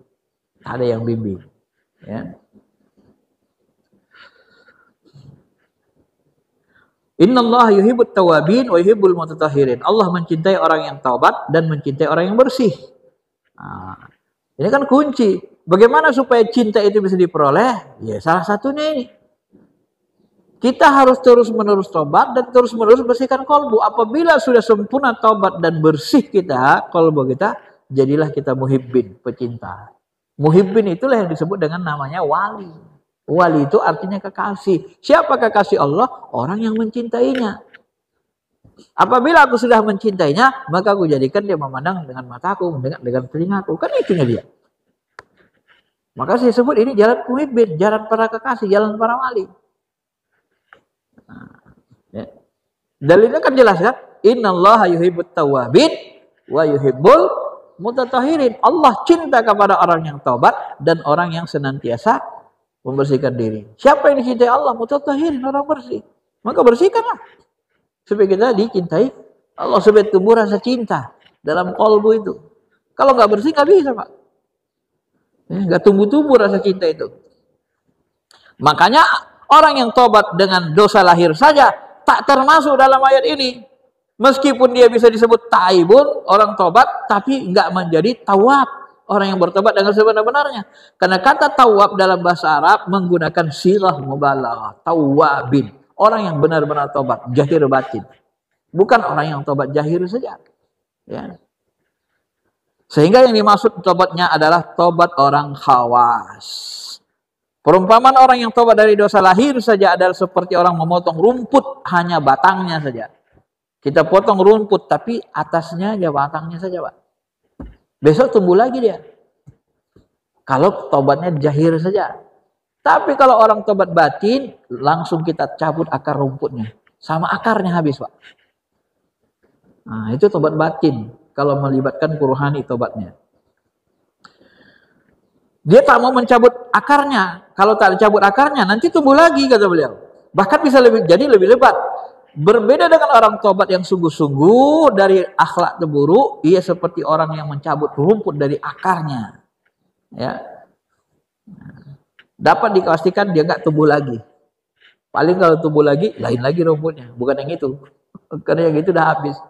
Ada yang bimbing. Ya. Innallaha yuhibbut tawabin wa yuhibbul mutatahhirin. Allah mencintai orang yang taubat dan mencintai orang yang bersih. Nah, ini kan kunci. Bagaimana supaya cinta itu bisa diperoleh? Ya salah satunya ini. Kita harus terus-menerus taubat dan terus-menerus bersihkan kolbu. Apabila sudah sempurna taubat dan bersih kita, kolbu kita, jadilah kita muhibbin, pecinta. Muhibbin itulah yang disebut dengan namanya wali. Wali itu artinya kekasih. Siapa kekasih Allah? Orang yang mencintainya. Apabila aku sudah mencintainya, maka aku jadikan dia memandang dengan mataku, mendengar dengan telingaku. Kan itunya dia. Maka saya sebut ini jalan muhibbin, jalan para kekasih, jalan para wali. Nah, ya. Dalilnya kan jelas kan? Innallaha yuhibbut tawwabin wa yuhibbul mutatahhirin. Allah cinta kepada orang yang taubat dan orang yang senantiasa membersihkan diri. Siapa yang dicintai Allah? Mutatahhirin, orang bersih. Maka bersihkanlah. Supaya kita dicintai Allah, supaya tumbuh rasa cinta dalam kolbu itu. Kalau nggak bersih nggak bisa, Pak. Nggak tumbuh-tumbuh rasa cinta itu. Makanya orang yang tobat dengan dosa lahir saja tak termasuk dalam ayat ini. Meskipun dia bisa disebut taibun, orang tobat, tapi nggak menjadi tawab. Orang yang bertobat dengan sebenar-benarnya. Karena kata tawab dalam bahasa Arab menggunakan sighah mubalaghah, tawabin. Orang yang benar-benar tobat, jahir batin. Bukan orang yang tobat jahir saja. Ya. Sehingga yang dimaksud tobatnya adalah tobat orang khawas. Perumpamaan orang yang tobat dari dosa lahir saja adalah seperti orang memotong rumput, hanya batangnya saja. Kita potong rumput, tapi atasnya aja, batangnya saja, Pak. Besok tumbuh lagi dia. Kalau tobatnya jahir saja. Tapi kalau orang tobat batin, langsung kita cabut akar rumputnya. Sama akarnya habis, Pak. Nah, itu tobat batin. Kalau melibatkan kuruhani tobatnya. Dia tak mau mencabut akarnya. Kalau tak dicabut akarnya, nanti tumbuh lagi, kata beliau. Bahkan bisa jadi lebih lebat. Berbeda dengan orang tobat yang sungguh-sungguh dari akhlak terburuk, ia seperti orang yang mencabut rumput dari akarnya. Ya. Dapat dipastikan dia nggak tumbuh lagi. Paling kalau tumbuh lagi, lain lagi rumputnya. Bukan yang itu. Karena yang itu udah habis.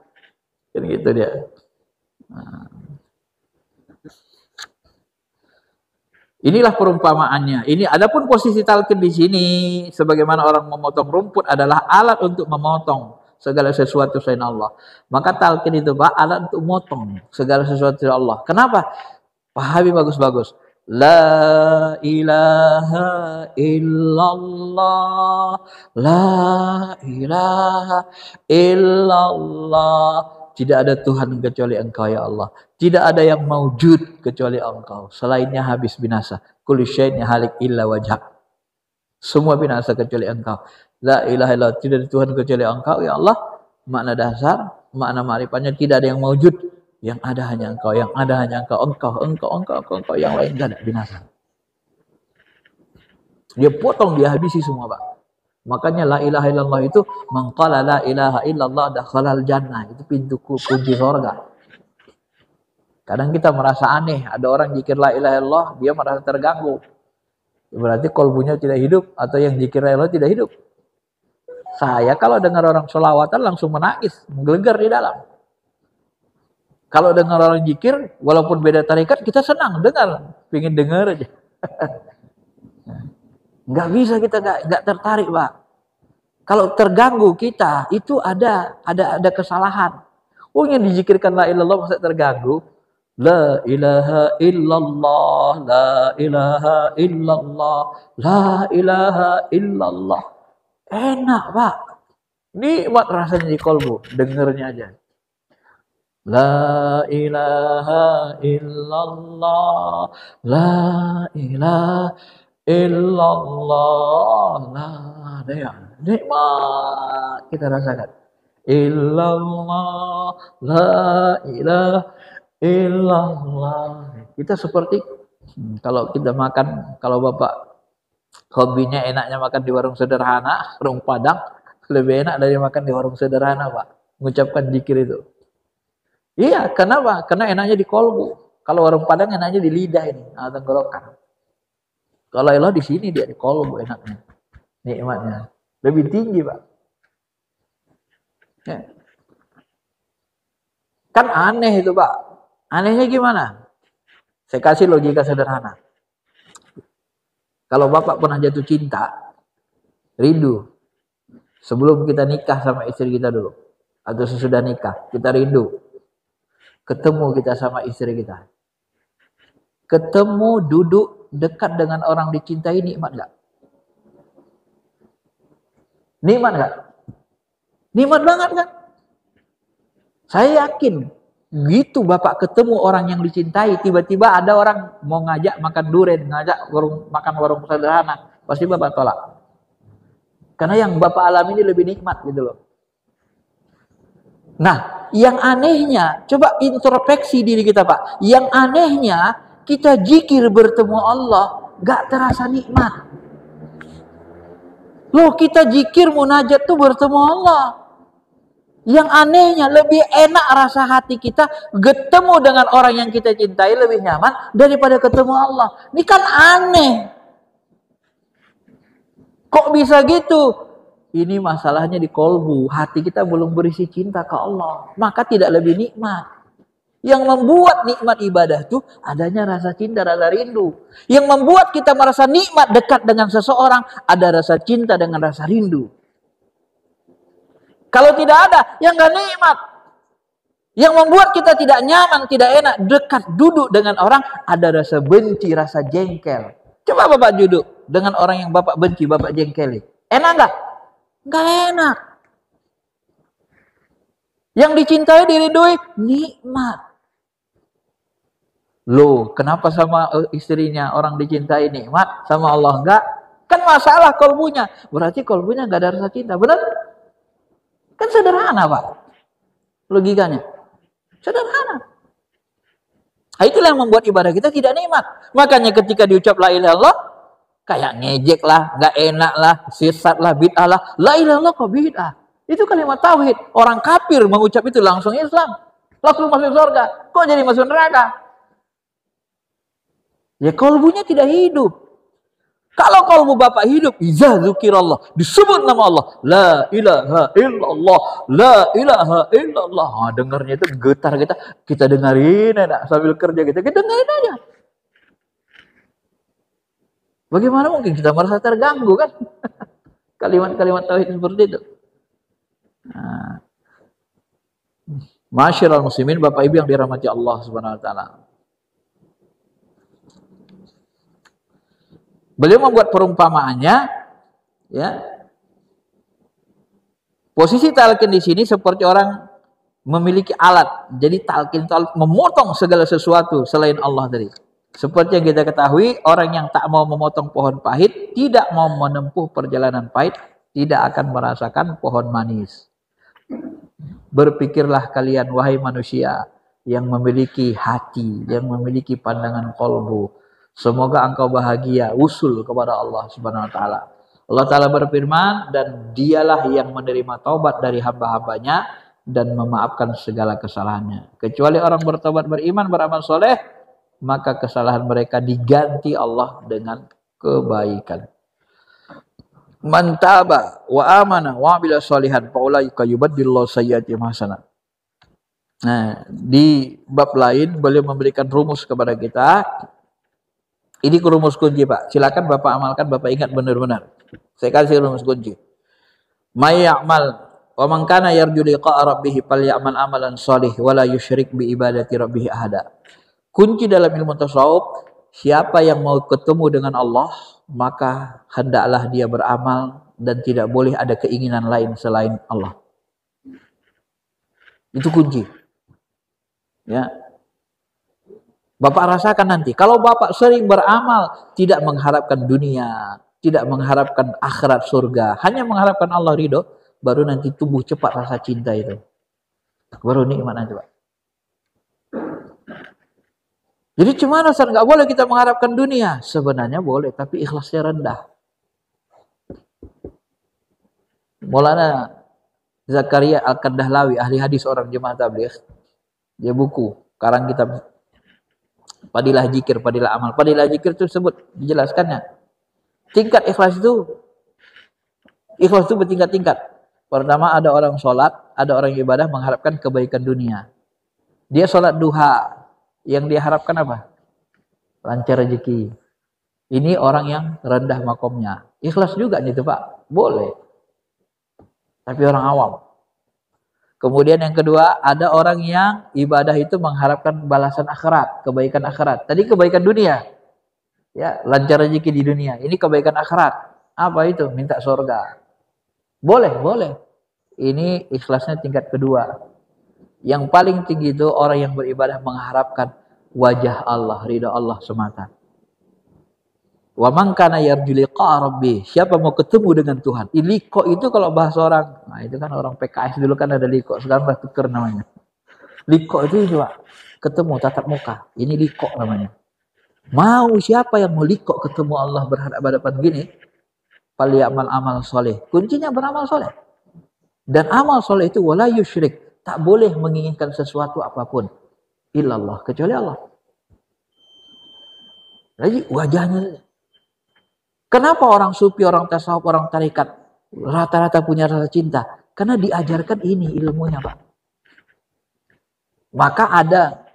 Kan gitu dia. Nah. Inilah perumpamaannya. Ini adapun posisi talqin di sini, sebagaimana orang memotong rumput adalah alat untuk memotong segala sesuatu selain Allah. Maka talqin itu, Pak, alat untuk memotong segala sesuatu selain Allah. Kenapa? Pahami bagus-bagus. La ilaha illallah, la ilaha illallah. Tidak ada Tuhan kecuali Engkau, ya Allah. Tidak ada yang maujud kecuali Engkau. Selainnya habis binasa. Kullu syai'in halik illa wajhak. Semua binasa kecuali Engkau. La ilaha illallah. Tidak ada Tuhan kecuali Engkau, ya Allah. Makna dasar, makna ma'rifatnya tidak ada yang maujud. Yang ada hanya Engkau. Yang ada hanya Engkau. Engkau. Yang lain tidak ada, binasa. Dia potong, dia habisi semua, Pak. Makanya la ilaha illallah itu mengqala la ilaha illallah dakhalal jannah. Itu pintu kunci surga. Kadang kita merasa aneh, ada orang zikir la ilaha illallah, dia merasa terganggu. Berarti kolbunya tidak hidup atau yang zikir la ilaha tidak hidup. Saya kalau dengar orang sholawatan langsung menangis, menggelegar di dalam. Kalau dengar orang zikir, walaupun beda tarekat, kita senang dengar, pengen dengar aja. Nggak bisa kita nggak tertarik, Pak. Kalau terganggu kita, itu ada kesalahan. Oh, yang dizikirkan la ilallah masa terganggu. La ilaha illallah, la ilaha illallah, la ilaha illallah. Enak, Pak. Nikmat rasanya di kolbu, dengernya aja. La ilaha illallah, la ilaha illallah, nah, ya, nikmat kita rasakan. Illallah, la ilaha illallah. Kita seperti kalau kita makan, kalau Bapak hobinya enaknya makan di warung sederhana, warung Padang, lebih enak dari makan di warung sederhana, Pak. mengucapkan zikir itu. Iya, kenapa? Karena enaknya di kolbu. Kalau warung Padang enaknya di lidah ini, tenggorokan. Kalau Allah di sini dia di kolbu enaknya, nikmatnya lebih tinggi, Pak. Ya. Kan aneh itu, Pak. Anehnya gimana? Saya kasih logika sederhana. Kalau Bapak pernah jatuh cinta, rindu, sebelum kita nikah sama istri kita dulu, atau sesudah nikah, kita rindu, ketemu kita sama istri kita, ketemu duduk dekat dengan orang dicintai, nikmat gak? Nikmat gak? Nikmat banget kan? Saya yakin, gitu Bapak ketemu orang yang dicintai, tiba-tiba ada orang mau ngajak makan durian, ngajak makan warung sederhana, pasti Bapak tolak. Karena yang Bapak alami ini lebih nikmat gitu loh. Nah, yang anehnya, coba introspeksi diri kita, Pak. Yang anehnya, kita zikir bertemu Allah, gak terasa nikmat. Loh, kita zikir munajat tuh bertemu Allah. Yang anehnya, lebih enak rasa hati kita ketemu dengan orang yang kita cintai, lebih nyaman daripada ketemu Allah. Ini kan aneh. Kok bisa gitu? Ini masalahnya di kolbu. Hati kita belum berisi cinta ke Allah. Maka tidak lebih nikmat. Yang membuat nikmat ibadah itu adanya rasa cinta, rasa rindu. Yang membuat kita merasa nikmat dekat dengan seseorang, ada rasa cinta dengan rasa rindu. Kalau tidak ada, yang gak nikmat. Yang membuat kita tidak nyaman, tidak enak, dekat duduk dengan orang, ada rasa benci, rasa jengkel. Coba Bapak duduk dengan orang yang Bapak benci, Bapak jengkeli. Enak gak? Gak enak. Yang dicintai, diridui, nikmat. Loh, kenapa sama istrinya orang dicintai nikmat, sama Allah enggak? Kan masalah kolbunya. Berarti kolbunya gak ada rasa cinta, benar? Kan sederhana, Pak. Logikanya. Sederhana. Nah, itulah yang membuat ibadah kita tidak nikmat. Makanya ketika diucap la ilaha illallah, kayak ngejek lah, gak enak lah, sesat lah, bid'ah lah. La ilaha illallah kok bid'ah? Itu kalimat tauhid. Orang kafir mengucap itu langsung Islam. Langsung masuk surga. Kok jadi masuk neraka? Ya kolbunya tidak hidup. Kalau kolbu Bapak hidup, iza zukirallah, disebut nama Allah, la ilaha illallah, la ilaha illallah. Nah, dengarnya itu getar kita dengerin enak sambil kerja kita dengerin aja. Bagaimana mungkin kita merasa terganggu kan? Kalimat-kalimat tauhid seperti itu. Nah. Masyiral muslimin, Bapak Ibu yang dirahmati Allah Subhanahu wa taala. Beliau membuat perumpamaannya, ya. Posisi talqin di sini seperti orang memiliki alat. Jadi talqin itu memotong segala sesuatu selain Allah tadi. Seperti yang kita ketahui, orang yang tak mau memotong pohon pahit, tidak mau menempuh perjalanan pahit, tidak akan merasakan pohon manis. Berpikirlah kalian, wahai manusia, yang memiliki hati, yang memiliki pandangan kolbu. Semoga engkau bahagia, usul kepada Allah Subhanahu wa taala. Allah taala berfirman, dan dialah yang menerima taubat dari hamba-hambanya dan memaafkan segala kesalahannya. Kecuali orang bertobat, beriman, beramal soleh, maka kesalahan mereka diganti Allah dengan kebaikan. Man taba wa amana wa amila sholihan fa ulaika yubaddilullahu sayyi'atihim hasanat. Nah, di bab lain beliau memberikan rumus kepada kita. Ini rumus kunci, Pak. Silakan Bapak amalkan, Bapak ingat benar-benar. Saya kasih rumus kunci. May ya'mal wa man kana yarju liqa'a rabbih falyamal amalan shalih wa la yusyrik bi ibadati rabbih ahada. Kunci dalam ilmu tasawuf, siapa yang mau ketemu dengan Allah, maka hendaklah dia beramal dan tidak boleh ada keinginan lain selain Allah. Itu kunci. Ya. Bapak rasakan nanti, kalau Bapak sering beramal, tidak mengharapkan dunia, tidak mengharapkan akhirat surga, hanya mengharapkan Allah ridho, baru nanti tumbuh cepat rasa cinta itu. Baru nikmat nanti, Pak. Jadi cuma alasan nggak boleh kita mengharapkan dunia? Sebenarnya boleh, tapi ikhlasnya rendah. Maulana Zakaria Al-Kandahlawi, ahli hadis orang jemaah tabligh. Dia buku, karang kitab Fadilah Zikir, Fadilah Amal. Fadilah Zikir itu sebut, dijelaskannya. Tingkat ikhlas itu bertingkat-tingkat. Pertama ada orang sholat, ada orang ibadah mengharapkan kebaikan dunia. Dia sholat duha, yang dia harapkan apa? Lancar rezeki. Ini orang yang rendah makomnya. Ikhlas juga nih Pak, boleh. Tapi orang awam. Kemudian yang kedua, ada orang yang ibadah itu mengharapkan balasan akhirat, kebaikan akhirat. Tadi kebaikan dunia. Ya, lancar rezeki di dunia. Ini kebaikan akhirat. Apa itu? Minta surga. Boleh, boleh. Ini ikhlasnya tingkat kedua. Yang paling tinggi itu orang yang beribadah mengharapkan wajah Allah, ridha Allah semata. Wa man kana yarju liqa rabbih. Siapa mau ketemu dengan Tuhan? Liqa itu kalau bahasa orang, nah itu kan orang PKS dulu kan ada liqa, sekarang udah tuker namanya. Liqa itu Pak, ketemu tatap muka. Ini liqa namanya. Mau siapa yang mau liqa ketemu Allah berhadapan-hadapan gini? Falyamal amal soleh. Kuncinya beramal soleh. Dan amal soleh itu wala yusyrik, tak boleh menginginkan sesuatu apapun illallah, kecuali Allah. Lagi wajahnya. Kenapa orang sufi, orang tasawuf, orang tarekat rata-rata punya rasa cinta? Karena diajarkan ini ilmunya, Pak. Maka ada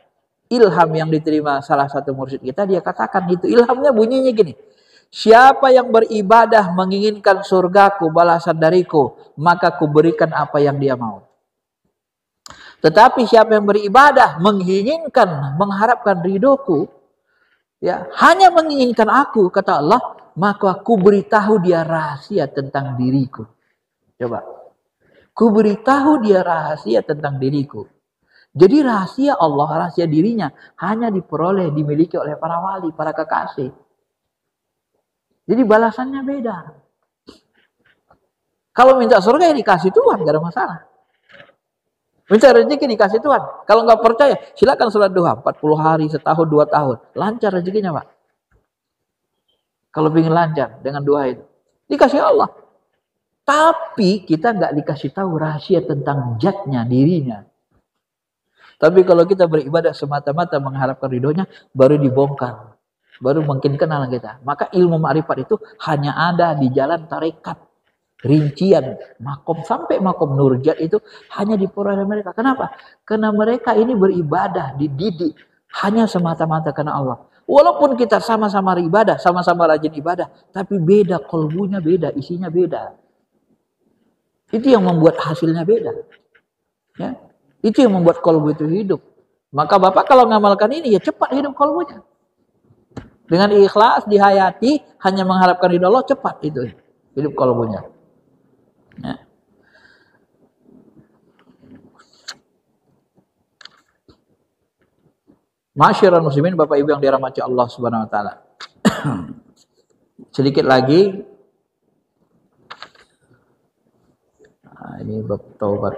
ilham yang diterima salah satu mursyid kita, dia katakan itu ilhamnya bunyinya gini. Siapa yang beribadah menginginkan surgaku, balasan dariku, maka kuberikan apa yang dia mau. Tetapi siapa yang beribadah menginginkan, mengharapkan ridhoku, ya, hanya menginginkan aku, kata Allah, maka aku beritahu dia rahasia tentang diriku. Coba. Ku beritahu dia rahasia tentang diriku. Jadi rahasia Allah, rahasia dirinya hanya diperoleh, dimiliki oleh para wali, para kekasih. Jadi balasannya beda. Kalau minta surga ya dikasih Tuhan, gak ada masalah. Minta rezeki dikasih Tuhan. Kalau nggak percaya, silakan sholat duha 40 hari, setahun, 2 tahun. Lancar rezekinya, Pak. Kalau ingin lancar dengan doa itu, dikasih Allah. Tapi kita nggak dikasih tahu rahasia tentang zatnya, dirinya. Tapi kalau kita beribadah semata-mata mengharapkan ridhonya, baru dibongkar. Baru mungkin kenal kita. Maka ilmu ma'rifat itu hanya ada di jalan tarekat. Rincian, makom sampai makom nurjat itu hanya diperoleh mereka. Kenapa? Karena mereka ini beribadah, dididik hanya semata-mata karena Allah. Walaupun kita sama-sama ibadah, sama-sama rajin ibadah, tapi beda, kolbunya beda, isinya beda. Itu yang membuat hasilnya beda. Ya, itu yang membuat kolbu itu hidup. Maka Bapak kalau ngamalkan ini, ya cepat hidup kolbunya. Dengan ikhlas, dihayati, hanya mengharapkan ridho Allah, cepat itu hidup kolbunya. Ya. Masyarakat muslimin, Bapak Ibu yang dirahmati Allah Subhanahu wa taala. Sedikit lagi. Nah, ini bab taubat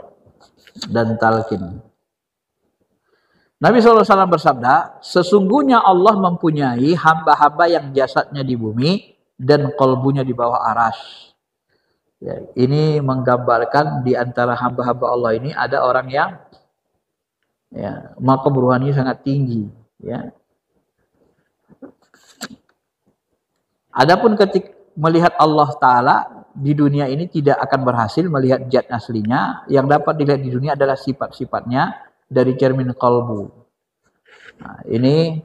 dan talqin. Nabi SAW bersabda, sesungguhnya Allah mempunyai hamba-hamba yang jasadnya di bumi dan kolbunya di bawah arsy. Ya, ini menggambarkan di antara hamba-hamba Allah ini ada orang yang ya, makom rohani sangat tinggi. Ya. Adapun ketika melihat Allah Ta'ala di dunia ini tidak akan berhasil melihat zat aslinya. Yang dapat dilihat di dunia adalah sifat-sifatnya dari cermin kalbu. Nah, ini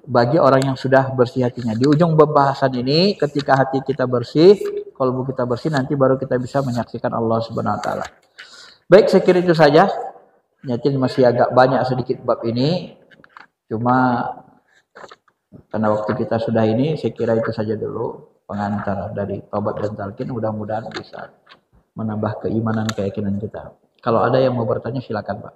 bagi orang yang sudah bersih hatinya. Di ujung pembahasan ini, ketika hati kita bersih, kalbu kita bersih, nanti baru kita bisa menyaksikan Allah Subhanahu wa taala. Baik, saya kira itu saja. Nyatin masih agak banyak sedikit bab ini. Cuma karena waktu kita sudah ini, saya kira itu saja dulu pengantar dari taubat dan talqin. Mudah-mudahan bisa menambah keimanan, keyakinan kita. Kalau ada yang mau bertanya silakan, Pak.